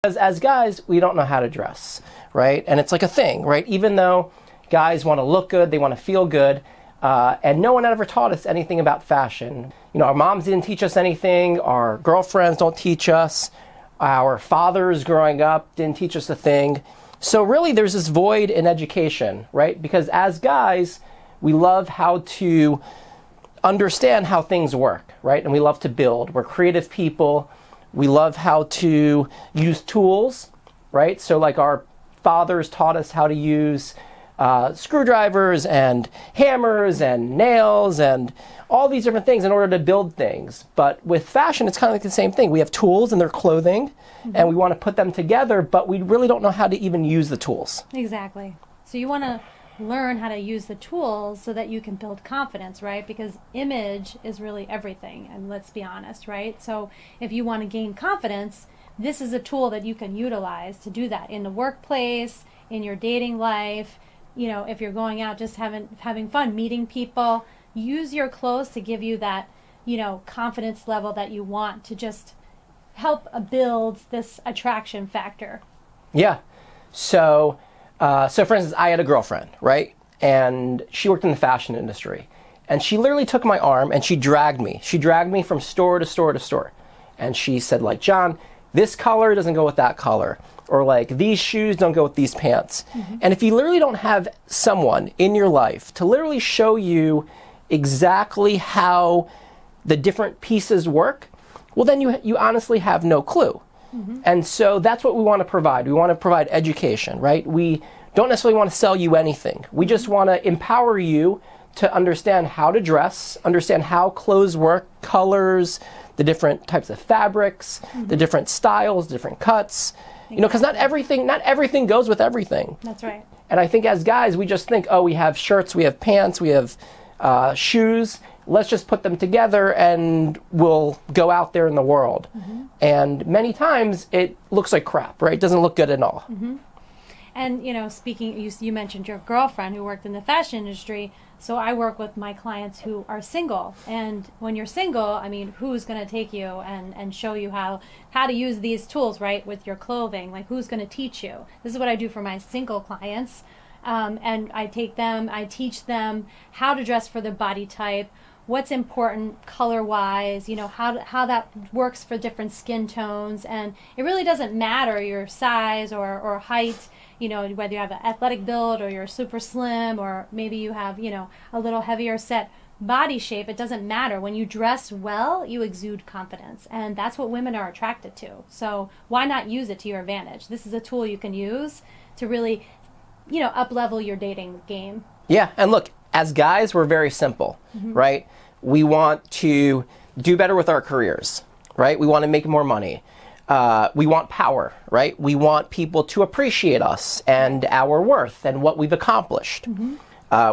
Because as guys, we don't know how to dress, right? And it's like a thing, right? Even though guys want to look good, they want to feel good, and no one ever taught us anything about fashion. You know, our moms didn't teach us anything, our girlfriends don't teach us, our fathers growing up didn't teach us a thing. So really there's this void in education, right? Because as guys, we love how to understand how things work, right? And we love to build. We're creative people. We love how to use tools, right? So like our fathers taught us how to use screwdrivers and hammers and nails and all these different things in order to build things. But with fashion, it's kind of like the same thing. We have tools and they're clothing, and we want to put them together, but we really don't know how to even use the tools. Exactly. So you want to learn how to use the tools so that you can build confidence, right? Because image is really everything, and let's be honest, right? So if you want to gain confidence, this is a tool that you can utilize to do that in the workplace, in your dating life. You know, if you're going out just having fun, meeting people, use your clothes to give you that, you know, confidence level that you want to just help build this attraction factor. Yeah. So for instance, I had a girlfriend, right? And she worked in the fashion industry. And she literally took my arm and she dragged me. She dragged me from store to store to store. And she said, like, John, this color doesn't go with that color. Or like, these shoes don't go with these pants. And if you literally don't have someone in your life to literally show you exactly how the different pieces work, well, then you honestly have no clue. And so that's what we want to provide. We want to provide education, right? We don't necessarily want to sell you anything. We just want to empower you to understand how to dress, understand how clothes work, colors, the different types of fabrics, the different styles, different cuts. You know, because not everything goes with everything. That's right. And I think as guys, we just think, oh, we have shirts, we have pants, we have shoes. Let's just put them together and we'll go out there in the world. And many times it looks like crap, right? It doesn't look good at all. And, you know, speaking, you mentioned your girlfriend who worked in the fashion industry. So I work with my clients who are single. And when you're single, I mean, who's going to take you and show you how to use these tools, right, with your clothing? Like, who's going to teach you? This is what I do for my single clients. And I teach them how to dress for their body type, what's important color-wise, you know, how that works for different skin tones. And it really doesn't matter your size or height, you know, whether you have an athletic build or you're super slim or maybe you have, you know, a little heavier set body shape. It doesn't matter. When you dress well, you exude confidence. And that's what women are attracted to. So why not use it to your advantage? This is a tool you can use to really, you know, up-level your dating game. Yeah, and look, as guys, we're very simple, right? We want to do better with our careers, right? We want to make more money. We want power, right? We want people to appreciate us and our worth and what we've accomplished.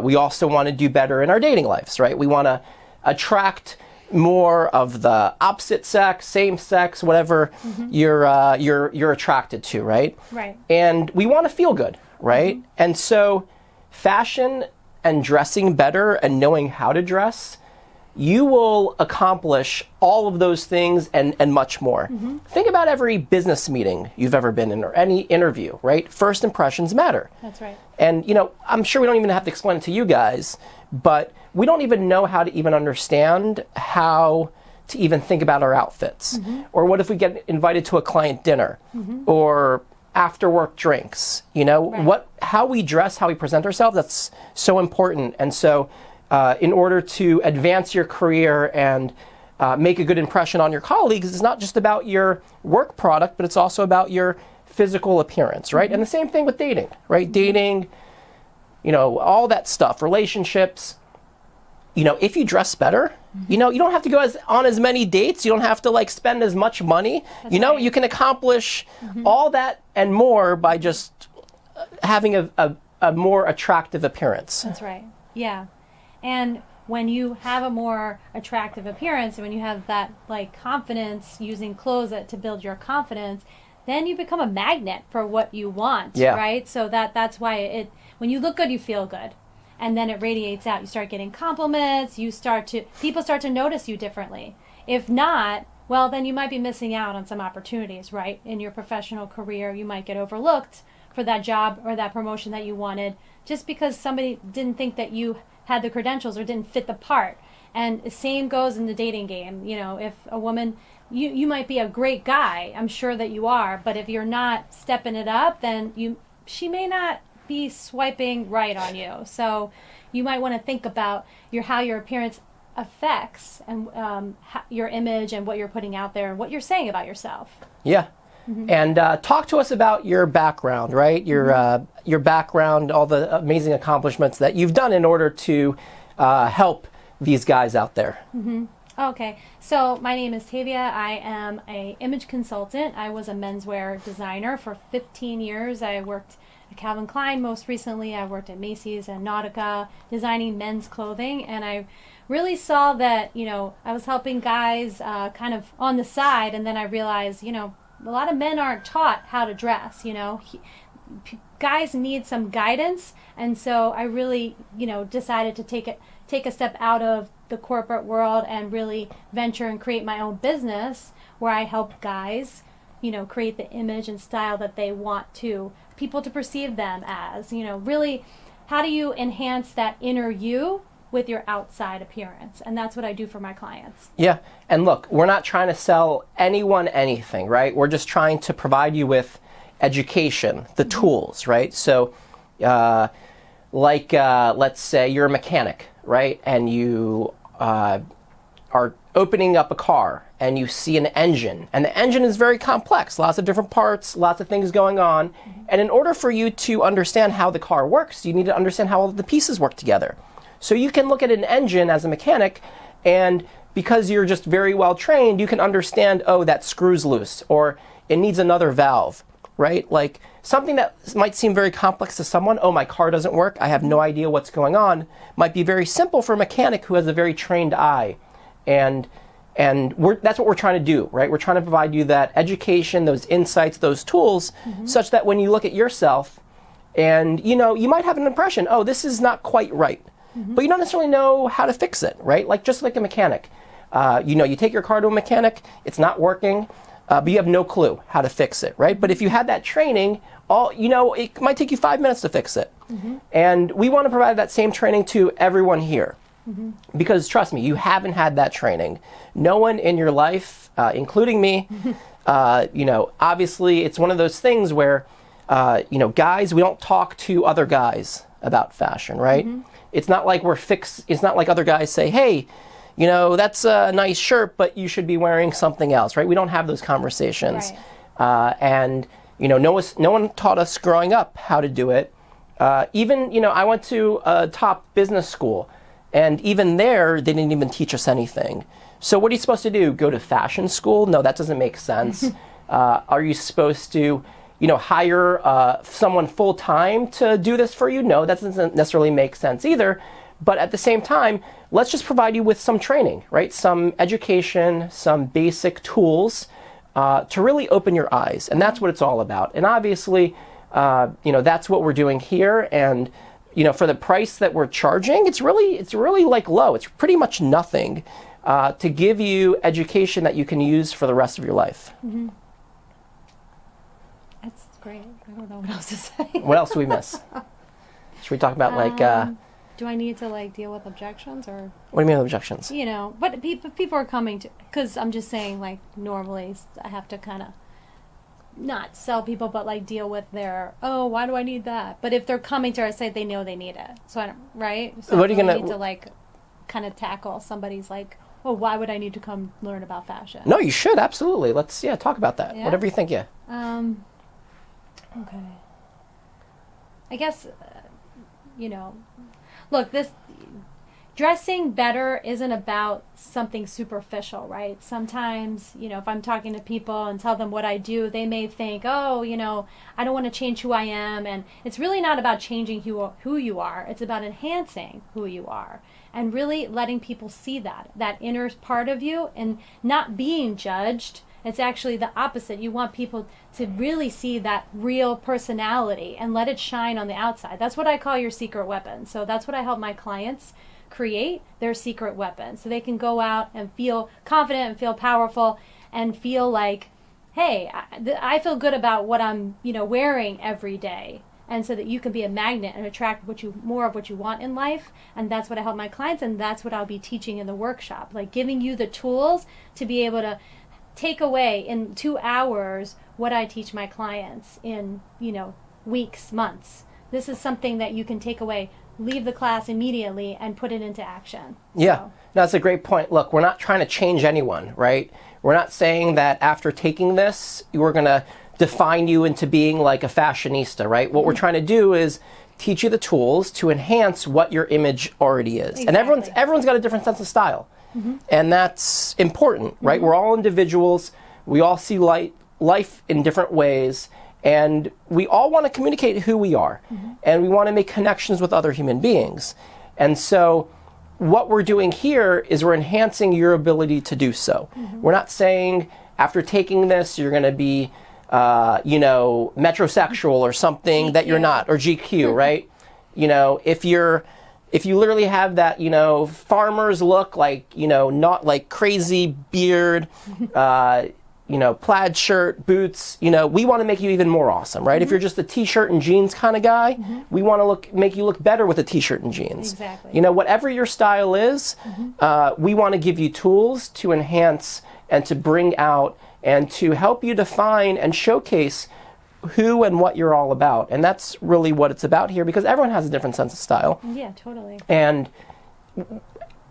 We also want to do better in our dating lives, right? We want to attract more of the opposite sex, same sex, whatever you're attracted to, right? Right. And we want to feel good, right? And so fashion and dressing better and knowing how to dress, you will accomplish all of those things and much more. Think about every business meeting you've ever been in or any interview, right? First impressions matter. That's right. And, you know, I'm sure we don't even have to explain it to you guys, but we don't even know how to even understand how to even think about our outfits. Or what if we get invited to a client dinner or after work drinks, you know, how we dress, how we present ourselves, that's so important. And so in order to advance your career and make a good impression on your colleagues, it's not just about your work product, but it's also about your physical appearance, right? And the same thing with dating, right? Dating, you know, all that stuff, relationships. You know, if you dress better, you know, you don't have to go on as many dates. You don't have to like spend as much money. That's you know, right. You can accomplish all that and more by just having a more attractive appearance. That's right. Yeah. And when you have a more attractive appearance and when you have that like confidence using clothes to build your confidence, then you become a magnet for what you want, right? So that's why when you look good, you feel good. And then it radiates out. You start getting compliments, people start to notice you differently. If not, well, then you might be missing out on some opportunities, right? In your professional career, you might get overlooked for that job or that promotion that you wanted just because somebody didn't think that you had the credentials or didn't fit the part. And the same goes in the dating game. You know, if a woman, you might be a great guy, I'm sure that you are, but if you're not stepping it up, then she may not be swiping right on you. So you might want to think about how your appearance affects and your image and what you're putting out there and what you're saying about yourself. Yeah. And talk to us about your background, right? Your background, all the amazing accomplishments that you've done in order to help these guys out there. Okay, so my name is Tavia. I am an image consultant. I was a menswear designer for 15 years. I worked at Calvin Klein. Most recently, I worked at Macy's and Nautica, designing men's clothing. And I really saw that, I was helping guys kind of on the side. And then I realized, a lot of men aren't taught how to dress, guys need some guidance. And so I really, decided to take a step out of the corporate world and really venture and create my own business where I help guys, create the image and style that they want people to perceive them as, really how do you enhance that inner you with your outside appearance? And that's what I do for my clients. Yeah. And look, we're not trying to sell anyone anything, right? We're just trying to provide you with education, the tools, right? So, let's say you're a mechanic, right? And you are opening up a car and you see an engine. And the engine is very complex, lots of different parts, lots of things going on. And in order for you to understand how the car works, you need to understand how all the pieces work together. So you can look at an engine as a mechanic, and because you're just very well trained, you can understand, oh, that screw's loose, or it needs another valve, right? Like something that might seem very complex to someone, oh, my car doesn't work, I have no idea what's going on, might be very simple for a mechanic who has a very trained eye. And that's what we're trying to do, right? We're trying to provide you that education, those insights, those tools, such that when you look at yourself and, you might have an impression, oh, this is not quite right. But you don't necessarily know how to fix it, right? Just like a mechanic. You take your car to a mechanic, it's not working, but you have no clue how to fix it, right? But if you had that training, it might take you 5 minutes to fix it. And we want to provide that same training to everyone here. Because trust me, you haven't had that training. No one in your life, including me, obviously it's one of those things where, guys, we don't talk to other guys about fashion, right? It's not like it's not like other guys say, hey, that's a nice shirt, but you should be wearing something else, right? We don't have those conversations. Right. No one taught us growing up how to do it. Even, I went to a top business school, and even there, they didn't even teach us anything. So what are you supposed to do? Go to fashion school? No, that doesn't make sense. Are you supposed to, hire someone full-time to do this for you? No, that doesn't necessarily make sense either. But at the same time, let's just provide you with some training, right? Some education, some basic tools to really open your eyes. And that's what it's all about. And obviously, that's what we're doing here. And, for the price that we're charging, it's really low. It's pretty much nothing to give you education that you can use for the rest of your life. That's great. I don't know what else to say. What else do we miss? Should we talk about do I need to deal with objections or? What do you mean objections? But people are coming to, because I'm just saying normally I have to kind of not sell people, but deal with their, oh, why do I need that? But if they're coming to our site, they know they need it. So I don't, right? So what are you gonna need to kind of tackle somebody's well, why would I need to come learn about fashion? No, you should absolutely. Let's talk about that. Yeah? Whatever you think. Yeah. Okay. I guess look, this dressing better isn't about something superficial, right? Sometimes, if I'm talking to people and tell them what I do, they may think, oh, I don't want to change who I am. And it's really not about changing who you are. It's about enhancing who you are and really letting people see that inner part of you and not being judged. It's actually the opposite. You want people to really see that real personality and let it shine on the outside. That's what I call your secret weapon. So that's what I help my clients create, their secret weapon. So they can go out and feel confident and feel powerful and feel like, hey, I feel good about what I'm, wearing every day. And so that you can be a magnet and attract more of what you want in life. And that's what I help my clients, and that's what I'll be teaching in the workshop. Like giving you the tools to be able to take away in 2 hours what I teach my clients in, weeks, months. This is something that you can take away, leave the class immediately, and put it into action. Yeah, So. that's a great point. Look, we're not trying to change anyone, right? We're not saying that after taking this, we're going to define you into being like a fashionista, right? What we're trying to do is teach you the tools to enhance what your image already is. Exactly. And everyone's got a different sense of style. And that's important, right? We're all individuals. We all see life in different ways. And we all want to communicate who we are. And we want to make connections with other human beings. And so what we're doing here is we're enhancing your ability to do so. We're not saying after taking this, you're going to be metrosexual or something that you're not, or GQ, right? If you literally have that, farmer's look, like, not like crazy beard, plaid shirt, boots, we want to make you even more awesome, right? If you're just a t-shirt and jeans kind of guy, we want to make you look better with a t-shirt and jeans. Exactly. Whatever your style is, we want to give you tools to enhance and to bring out and to help you define and showcase who and what you're all about. And that's really what it's about here, because everyone has a different sense of style. Yeah, totally. And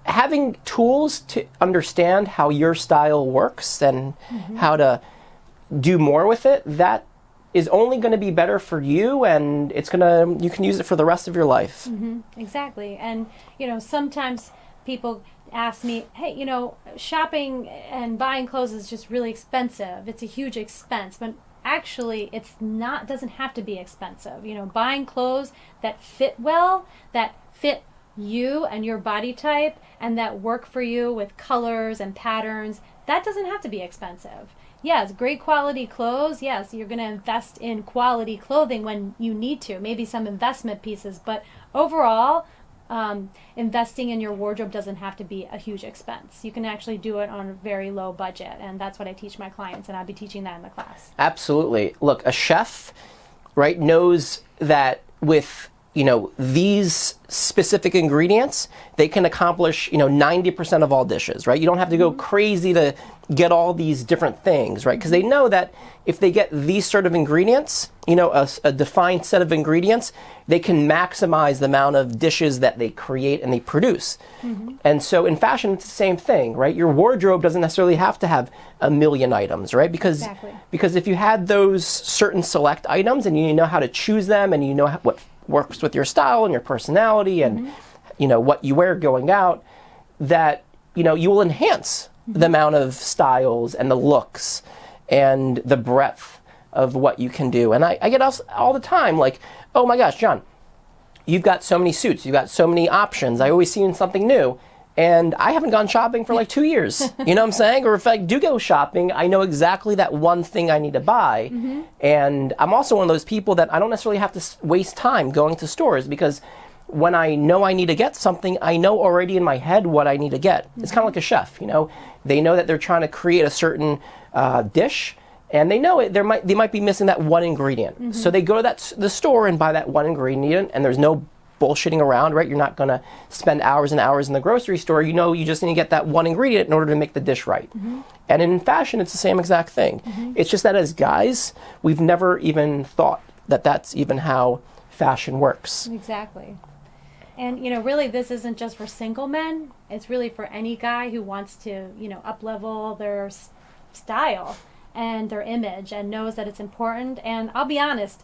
having tools to understand how your style works and how to do more with it, that is only going to be better for you, and you can use it for the rest of your life. Exactly. And, sometimes people ask me, hey, shopping and buying clothes is just really expensive. It's a huge expense. But actually, doesn't have to be expensive. Buying clothes that fit well, that fit you and your body type, and that work for you with colors and patterns, that doesn't have to be expensive. Yes, great quality clothes. Yes, you're going to invest in quality clothing when you need to, maybe some investment pieces. But overall, investing in your wardrobe doesn't have to be a huge expense. You can actually do it on a very low budget, and that's what I teach my clients, and I'll be teaching that in the class. Absolutely. Look, a chef, right, knows that with these specific ingredients, they can accomplish 90% of all dishes, right? You don't have to go crazy to get all these different things, right? Because they know that if they get these sort of ingredients, a defined set of ingredients, they can maximize the amount of dishes that they create and they produce. And so in fashion, it's the same thing, right? Your wardrobe doesn't necessarily have to have a million items, right? Because if you had those certain select items and you know how to choose them, and you know what works with your style and your personality and what you wear going out, that you will enhance the amount of styles and the looks and the breadth of what you can do. And I get all the time like, oh my gosh, John, you've got so many suits, you've got so many options, I always see something new, and I haven't gone shopping for like 2 years. You know what I'm saying? Or if I do go shopping, I know exactly that one thing I need to buy. And I'm also one of those people that I don't necessarily have to waste time going to stores, because when I know I need to get something, I know already in my head what I need to get. It's kind of like a chef, They know that they're trying to create a certain dish, and they know they might be missing that one ingredient. So they go to the store and buy that one ingredient, and there's no bullshitting around, right? You're not going to spend hours and hours in the grocery store. You just need to get that one ingredient in order to make the dish right. And in fashion, it's the same exact thing. It's just that as guys, we've never even thought that that's even how fashion works. Exactly. And, really, this isn't just for single men. It's really for any guy who wants to, up-level their style and their image and knows that it's important. And I'll be honest,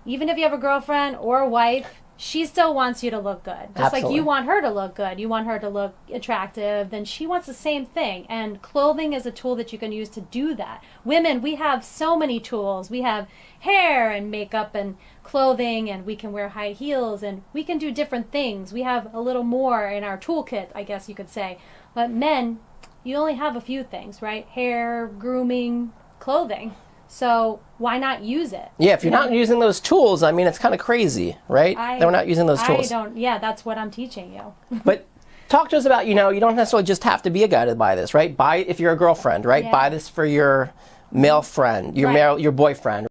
even if you have a girlfriend or a wife, she still wants you to look good. Just Absolutely. like you want her to look good, you want her to look attractive, then she wants the same thing. And clothing is a tool that you can use to do that. Women, we have so many tools. We have hair and makeup and clothing, and we can wear high heels, and we can do different things. We have a little more in our toolkit, I guess you could say. But men, you only have a few things, right? Hair, grooming, clothing. So why not use it? Yeah, if you're not using those tools, it's kind of crazy, right? That we're not using those tools. Yeah, that's what I'm teaching you. But talk to us about, you don't necessarily just have to be a guy to buy this, right? Buy, if you're a girlfriend, right? Yeah. Buy this for your male friend, your Right. your boyfriend.